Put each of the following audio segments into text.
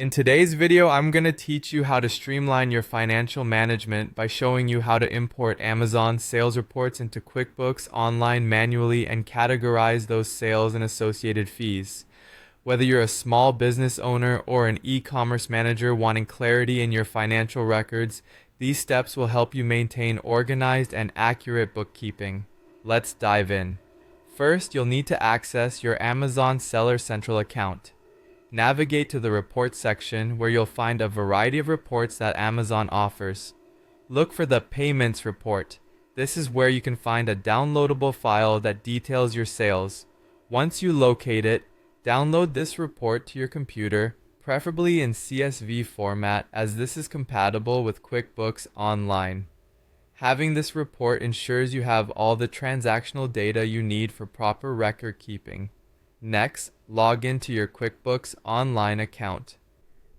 In today's video, I'm going to teach you how to streamline your financial management by showing you how to import Amazon sales reports into QuickBooks Online manually and categorize those sales and associated fees. Whether you're a small business owner or an e-commerce manager wanting clarity in your financial records, these steps will help you maintain organized and accurate bookkeeping. Let's dive in. First, you'll need to access your Amazon Seller Central account. Navigate to the Reports section where you'll find a variety of reports that Amazon offers. Look for the Payments report. This is where you can find a downloadable file that details your sales. Once you locate it, download this report to your computer, preferably in CSV format, as this is compatible with QuickBooks Online. Having this report ensures you have all the transactional data you need for proper record keeping. Next, log into your QuickBooks Online account.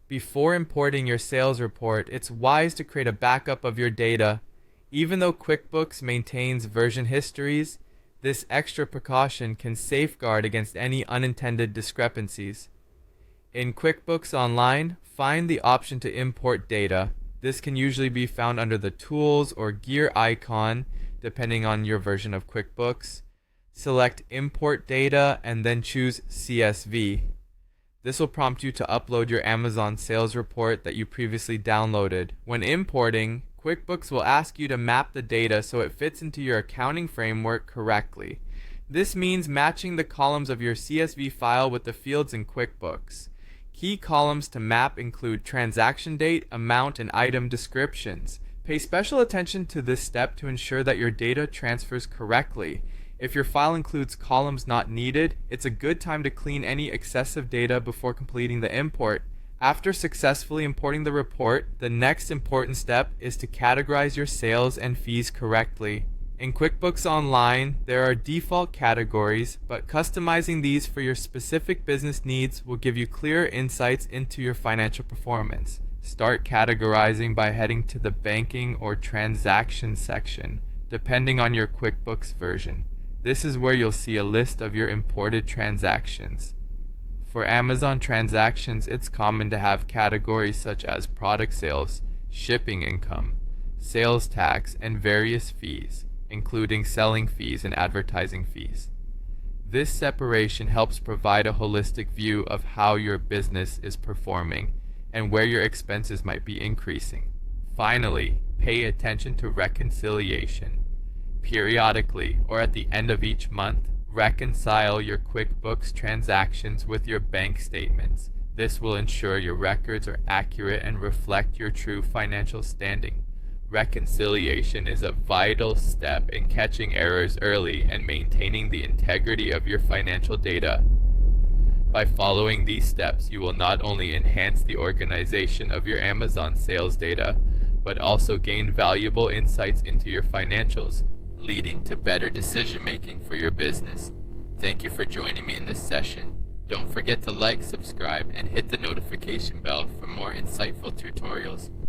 Before importing your sales report, it's wise to create a backup of your data. Even though QuickBooks maintains version histories, this extra precaution can safeguard against any unintended discrepancies. In QuickBooks Online, find the option to import data. This can usually be found under the Tools or Gear icon, depending on your version of QuickBooks. Select Import Data and then choose CSV. This will prompt you to upload your Amazon sales report that you previously downloaded. When importing, QuickBooks will ask you to map the data so it fits into your accounting framework correctly. This means matching the columns of your CSV file with the fields in QuickBooks. Key columns to map include transaction date, amount, and item descriptions. Pay special attention to this step to ensure that your data transfers correctly. If your file includes columns not needed, it's a good time to clean any excessive data before completing the import. After successfully importing the report, the next important step is to categorize your sales and fees correctly. In QuickBooks Online, there are default categories, but customizing these for your specific business needs will give you clearer insights into your financial performance. Start categorizing by heading to the Banking or Transaction section, depending on your QuickBooks version. This is where you'll see a list of your imported transactions. For Amazon transactions, it's common to have categories such as product sales, shipping income, sales tax, and various fees, including selling fees and advertising fees. This separation helps provide a holistic view of how your business is performing and where your expenses might be increasing. Finally, pay attention to reconciliation. Periodically, or at the end of each month, reconcile your QuickBooks transactions with your bank statements. This will ensure your records are accurate and reflect your true financial standing. Reconciliation is a vital step in catching errors early and maintaining the integrity of your financial data. By following these steps, you will not only enhance the organization of your Amazon sales data, but also gain valuable insights into your financials, leading to better decision-making for your business. Thank you for joining me in this session. Don't forget to like, subscribe, and hit the notification bell for more insightful tutorials.